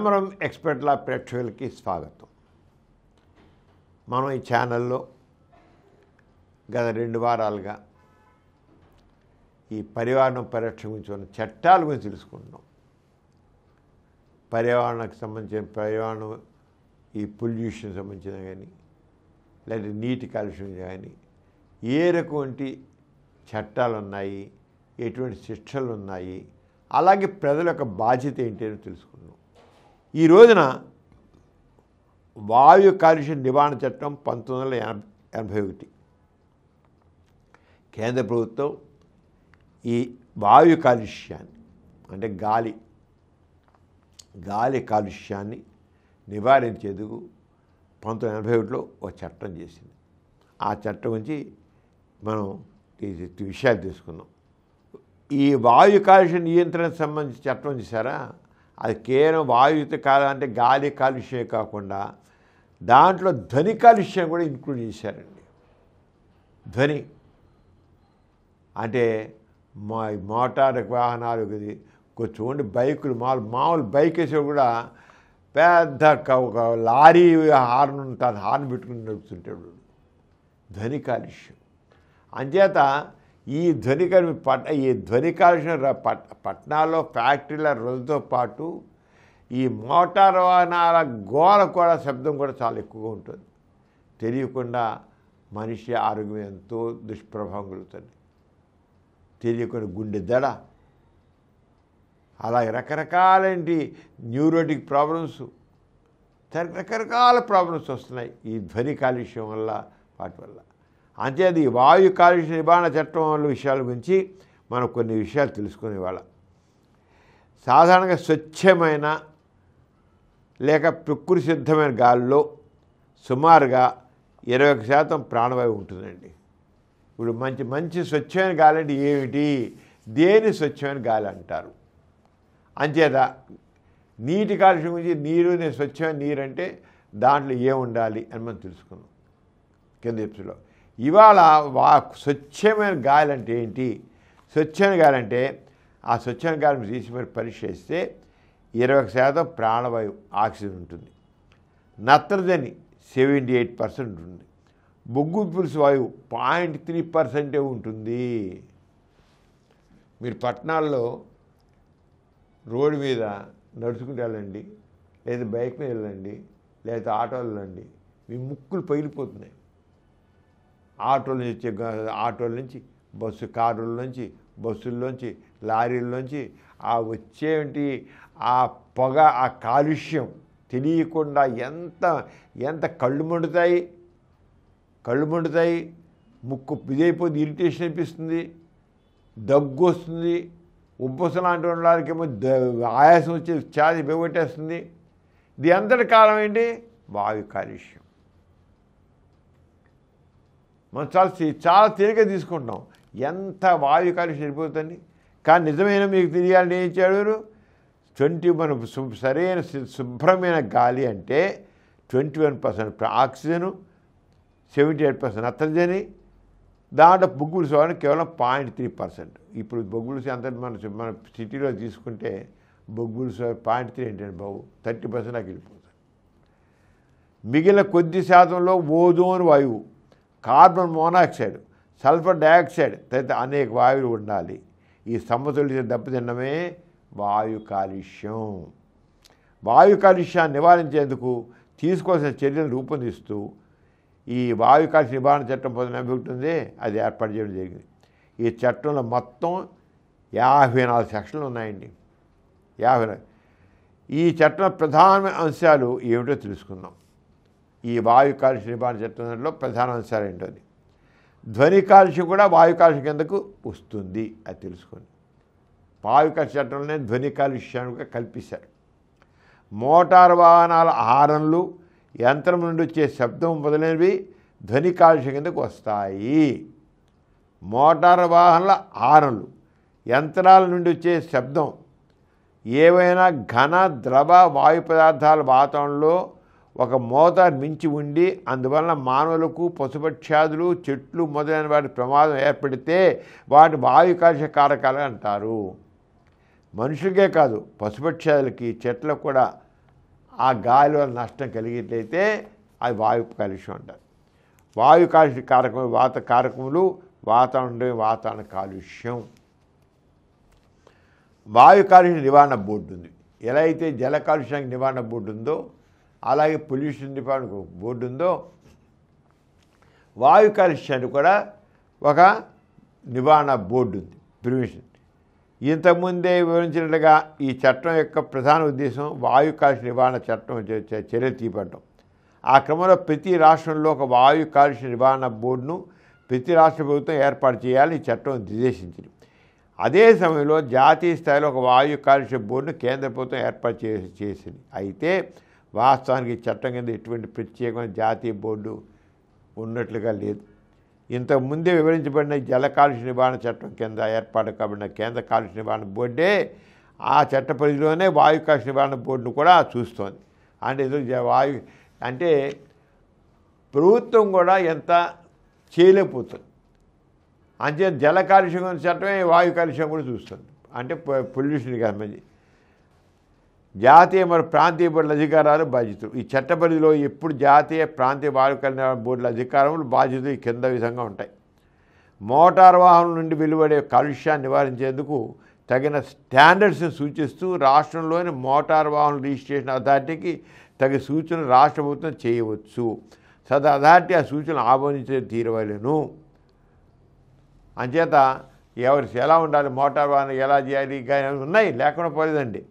భ్రమరం ఎక్స్పర్ట్ల ప్రేక్షకులకి స్వాగతం. మనం ఈ ఛానల్లో గత 2 వారాలుగా ఈ పర్యావరణ పరిరక్షణ గురించి ఉన్న చట్టాల గురించి తెలుసుకుంటున్నాం. పర్యావరణకు సంబంధించిన పర్యావరణం ఈ పొల్యూషన్ సంబంధించిన కానీ లేదా నీటి కాలుష్యం కానీ ఏ రకమైన చట్టాలు ఉన్నాయి, ఎటువంటి శిక్షలు ఉన్నాయి, అలాగే ప్రజల యొక్క బాధ్యత ఏంటి అని తెలుసుకున్నాం. ఈ రోజున వాయు కాలుష్య నివారణ చట్టం 1981 కేంద్ర ప్రభుత్వం ఈ వాయు కాలుష్యాన్ని అంటే గాలి కాలుష్యాన్ని నివారించేందుకు 1981లో ఒక చట్టం చేసింది. ఆ చట్టం గురించి మనం విషయాలు తీసుకున్నాం. ఈ వాయు కాలుష్య నియంత్రణకు సంబంధించి చట్టం చేశారా, అది కేవలం వాయుయుత కాలం అంటే గాలి కాలుష్యమే కాకుండా దాంట్లో ధ్వని కాలుష్యం కూడా ఇంక్లూడ్ చేశారండి. ధ్వని అంటే మోటార్ వాహనాలు కొంచెం బైకులు మామూలు బైక్ వేసే కూడా పెద్ద ఒక లారీ హార్న్ ఉంటుంది, హార్న్ పెట్టుకుని నడుపుతుంటాడు. ధ్వని కాలుష్యం అంచేత ఈ ధ్వని కాలుష్యం పట్టణాల్లో ఫ్యాక్టరీల రోజుతో పాటు ఈ మోటార్ వాహనాల గోల కూడా శబ్దం కూడా చాలా ఎక్కువగా ఉంటుంది. తెలియకుండా మనిషి ఆరోగ్యం ఎంతో దుష్ప్రభావం కలుగుతుంది. తెలియకుండా గుండె దడ, అలాగే రకరకాలంటి న్యూరోటిక్ ప్రాబ్లమ్స్, రకరకాల ప్రాబ్లమ్స్ వస్తున్నాయి ఈ ధ్వని కాలుష్యం వల్ల, వాటి వల్ల. అంతేది ఈ వాయు కాలుష్య నివారణ చట్టం విషయాల గురించి మనం కొన్ని విషయాలు తెలుసుకునేవాళ్ళ. సాధారణంగా స్వచ్ఛమైన లేక ప్రకృతి సిద్ధమైన గాలిలో సుమారుగా 21% ప్రాణవాయువు ఉంటుందండి. ఇప్పుడు మంచి స్వచ్ఛమైన గాలి అంటే ఏమిటి, దేని స్వచ్ఛమైన గాలి అంటారు? అంచేత నీటి కాలుష్యం గురించి స్వచ్ఛమైన నీరు అంటే దాంట్లో ఏముండాలి అని మనం తెలుసుకున్నాం కింద ఎపిసోడ్లో. ఇవాళ స్వచ్ఛమైన గాలి అంటే ఏంటి? స్వచ్ఛమైన గాలి అంటే ఆ స్వచ్ఛమైన గాలిని తీసి మరి పరీక్ష చేస్తే 20% ప్రాణవాయువు ఆక్సిజన్ ఉంటుంది. నత్రజని 78% ఉంటుంది. బొగ్గు పులుసు వాయువు 0.3% ఉంటుంది. మీరు పట్టణాల్లో రోడ్డు మీద నడుచుకుంటూ వెళ్ళండి, లేదా బైక్ మీద వెళ్ళండి, లేదా ఆటోలు వెళ్ళండి, మీ ముక్కులు పగిలిపోతున్నాయి. ఆటోల నుంచి బస్సుల్లోంచి లారీల్లోంచి ఆ వచ్చేటి ఆ పొగ, ఆ కాలుష్యం తెలియకుండా ఎంత కళ్ళు మండుతాయి, ముక్కు ఇదైపోతే ఇరిటేషన్ అనిపిస్తుంది, దగ్గు వస్తుంది, ఉబ్బసం లాంటి వాళ్ళకేమో ఆయాసం వచ్చి ఛాతి బిగొట్టేస్తుంది. ఇది అంతటి కాలం ఏంటి? వాయు కాలుష్యం. మనం చాలా తేలిక తీసుకుంటాం. ఎంత వాయు కాలుష్యం సరిపోతుంది. కానీ నిజమైన మీకు తెలియాలని ఏం ఇచ్చాడు? మన సరైన శుభ్రమైన గాలి అంటే 21% ఆక్సిజను, 78% నత్రజని, దాంట్లో బొగ్గులు సోని కేవలం 0.3%. ఇప్పుడు బొగ్గులు అంత మన సిటీలో తీసుకుంటే బొగ్గులు 0.3 ఏంటంటే బాబు 30% నాకు వెళ్ళిపోతుంది. మిగిలిన కొద్ది శాతంలో ఓజోన్ వాయువు, కార్బన్ మోనాక్సైడ్, సల్ఫర్ డయాక్సైడ్ తదితర అనేక వాయువులు ఉండాలి. ఈ సమతుల్యత దెబ్బతిన్నమే వాయు కాలుష్యం. వాయు కాలుష్యాన్ని నివారించేందుకు తీసుకోవాల్సిన చర్యలను రూపొందిస్తూ ఈ వాయు కాలుష్య నివారణ చట్టం 1981 అది ఏర్పాటు చేయడం జరిగింది. ఈ చట్టంలో మొత్తం 54 సెక్షన్లు ఉన్నాయండి. 54. ఈ చట్టంలో ప్రధానమైన అంశాలు ఏమిటో తెలుసుకుందాం. ఈ వాయు కాలుష్య నివారణ చట్టంలో ప్రధాన అంశాలు ఏంటది? ధ్వని కాలుష్యం కూడా వాయు కాలుష్యం కిందకు వస్తుంది, అది తెలుసుకోండి. వాయు కాలుష్య చట్టంలోనే ధ్వని కాలుష్యాన్ని కల్పిస్తారు. మోటారు వాహనాల హారన్లు, యంత్రం నుండి వచ్చే శబ్దం మొదలైనవి ధ్వని కాలుష్యం కిందకు వస్తాయి. మోటారు వాహనాల హారన్లు, యంత్రాల నుండి వచ్చే శబ్దం ఏవైనా ఘన ద్రవ వాయు పదార్థాల వాతావరణంలో ఒక మోతాదు మించి ఉండి అందువలన మానవులకు, పశుపక్ష్యాదులు, చెట్లు మొదలైన వాటి ప్రమాదం ఏర్పడితే వాటి వాయు కాలుష్య కారకాలు అంటారు. మనుషులకే కాదు పశుపక్ష్యాదులకి, చెట్లకు కూడా ఆ గాలి వల్ల నష్టం కలిగినట్లయితే అది వాయు కాలుష్యం అంటారు. వాయు కాలుష్య కారకములు వాత కారకములు వాతావరణ కాలుష్యం. వాయు కాలుష్య నివారణ బోర్డు ఉంది. ఎలా అయితే జల కాలుష్యానికి నివారణ బోర్డు ఉందో అలాగే పొల్యూషన్ నివారణ బోర్డు ఉందో వాయు కాలుష్యానికి కూడా ఒక నివారణ బోర్డు ఉంది, ప్రివెన్షన్. ఇంతకుముందే వివరించినట్లుగా ఈ చట్టం యొక్క ప్రధాన ఉద్దేశం వాయు కాలుష్య నివారణ చట్టం చర్యలు తీపట్టడం. ఆ క్రమంలో ప్రతి రాష్ట్రంలో ఒక వాయు కాలుష్య నివారణ బోర్డును ప్రతి రాష్ట్ర ప్రభుత్వం ఏర్పాటు చేయాలని ఈ చట్టం నిర్దేశించింది. అదే సమయంలో జాతీయ స్థాయిలో ఒక వాయు కాలుష్య బోర్డును కేంద్ర ప్రభుత్వం ఏర్పాటు చేసింది. అయితే వాస్తవానికి ఈ చట్టం కింద ఎటువంటి ప్రత్యేకమైన జాతీయ బోర్డు ఉన్నట్లుగా లేదు. ఇంతకుముందే వివరించబడిన జల కాలుష్య నివారణ చట్టం కింద ఏర్పాటు కాబడిన కేంద్ర కాలుష్య నివారణ బోర్డే ఆ చట్ట పరిధిలోనే వాయు కాలుష్య నివారణ బోర్డును కూడా చూస్తోంది. అంటే ప్రభుత్వం కూడా ఎంత చేయలేకపోతుంది. అంతే జల కాలుష్యం చట్టమే వాయు కాలుష్యం కూడా చూస్తుంది. అంటే పొల్యూషన్కి సంబంధించి జాతీయ మరియు ప్రాంతీయ బోర్డుల అధికారాలు బాధ్యతలు. ఈ చట్ట పరిధిలో ఎప్పుడు జాతీయ ప్రాంతీయ వాయు కాలుష్య బోర్డుల అధికారములు బాధ్యతలు కింద విధంగా ఉంటాయి. మోటారు వాహనం నుండి వెలువడే కాలుష్యాన్ని నివారించేందుకు తగిన స్టాండర్డ్స్ని సూచిస్తూ రాష్ట్రంలోని మోటారు వాహన రిజిస్ట్రేషన్ అథారిటీకి తగిన సూచనలు రాష్ట్ర ప్రభుత్వం చేయవచ్చు. అథారిటీ ఆ సూచనలు ఆమోదించే తీరవలేను. అంచేత ఎవరికి ఎలా ఉండాలి, మోటార్ వాహనం ఎలా చేయాలి, ఇంకా ఉన్నాయి, లేకుండా పోలేదండి.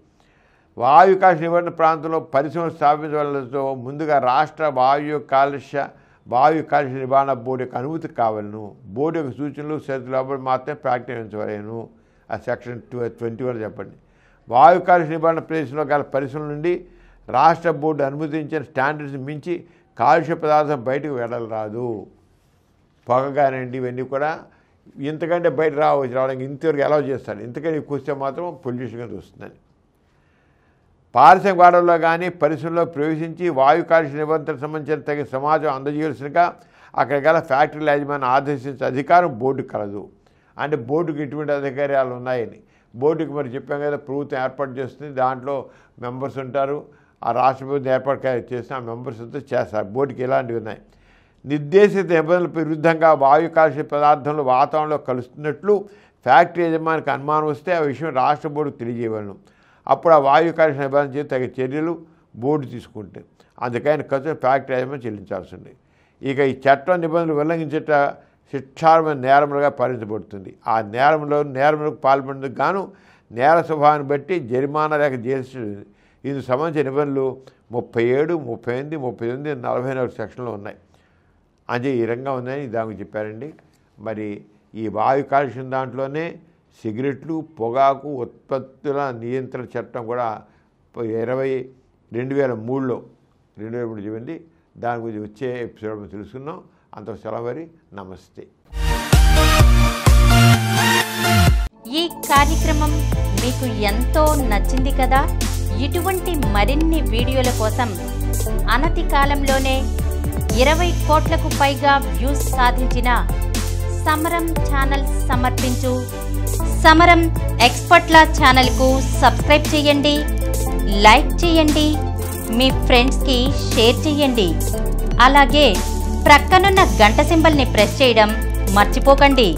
వాయు కాలుష్య నివారణ ప్రాంతంలో పరిశ్రమలు స్థాపించడంతో ముందుగా రాష్ట్ర వాయు కాలుష్య నివారణ బోర్డు యొక్క అనుమతి కావాలను. బోర్డు యొక్క సూచనలు షరతులు మాత్రమే ప్రాక్టించవలేను. ఆ సెక్షన్ 21 చెప్పండి. వాయు కాలుష్య నివారణ ప్రదేశంలో గల పరిశ్రమల నుండి రాష్ట్ర బోర్డు అనుమతించిన స్టాండర్డ్స్ మించి కాలుష్య పదార్థం బయటకు వెళ్ళరాదు. పొగగానండి ఇవన్నీ కూడా ఇంతకంటే బయట రావడానికి ఇంతవరకు ఎలా చేస్తారు, ఇంతకంటే ఎక్కువ వస్తే మాత్రం పొల్యూషన్ కింద వస్తుందని. పారిశ్రామిక వాడల్లో కానీ పరిశ్రమలో ప్రవేశించి వాయు కాలుష్య నిబంధనలకు సంబంధించిన తగిన సమాజం అందజేయాల్సినగా అక్కడ గల ఫ్యాక్టరీల యాజమాన్యం ఆదేశించే అధికారం బోర్డుకు కలదు. అంటే బోర్డుకు ఇటువంటి అధికారాలు ఉన్నాయని. బోర్డుకి మరి చెప్పాం కదా, ప్రభుత్వం ఏర్పాటు చేస్తుంది, దాంట్లో మెంబర్స్ ఉంటారు. ఆ రాష్ట్ర ప్రభుత్వం ఏర్పాటు చేసిన ఆ మెంబర్స్తో చేస్తారు. బోర్డుకి ఇలాంటివి ఉన్నాయి. నిర్దేశిత నిబంధనలకు విరుద్ధంగా వాయు కాలుష్య పదార్థంలో వాతావరణంలో కలుస్తున్నట్లు ఫ్యాక్టరీ యజమానికి అనుమానం వస్తే ఆ విషయం రాష్ట్ర బోర్డుకు తెలియజేయవలను. అప్పుడు ఆ వాయు కాలుష్య నిబంధన చేసి తగిన చర్యలు బోర్డు తీసుకుంటే అందుకైన ఖర్చు ఫ్యాక్టరీ యజమాని చెల్లించాల్సి ఉంది. ఇక ఈ చట్టం నిబంధనలు ఉల్లంఘించేట శిక్షార్హమైన నేరములుగా పరిగణించబడుతుంది. ఆ నేరములకు పాల్పడేందుకు గాను నేర స్వభావాన్ని బట్టి జరిమానా లేక జైలు ఇందుకు సంబంధించిన నిబంధనలు 37, 38, 39, 44 సెక్షన్లు ఉన్నాయి. అంటే ఈ రంగం ఉందని దానికి చెప్పారండి. మరి ఈ వాయు కాలుష్యం దాంట్లోనే సిగరెట్లు, పొగాకు ఉత్పత్తుల నియంత్రణ చట్టం కూడా 2003లో చెప్పింది. దాని గురించి వచ్చే ఎపిసోడ్ తెలుసుకున్నాం. అంత సెలవు మరి, నమస్తే. ఈ కార్యక్రమం మీకు ఎంతో నచ్చింది కదా. ఇటువంటి మరిన్ని వీడియోల కోసం అనతి కాలంలోనే 20 కోట్లకు పైగా వ్యూస్ సాధించిన సమరం ఛానల్ సమర్పించు సమరం ఎక్స్పర్ట్ల ఛానల్కు సబ్స్క్రైబ్ చేయండి, లైక్ చేయండి, మీ ఫ్రెండ్స్కి షేర్ చేయండి. అలాగే ప్రక్కనున్న గంట సింబల్ని ప్రెస్ చేయడం మర్చిపోకండి.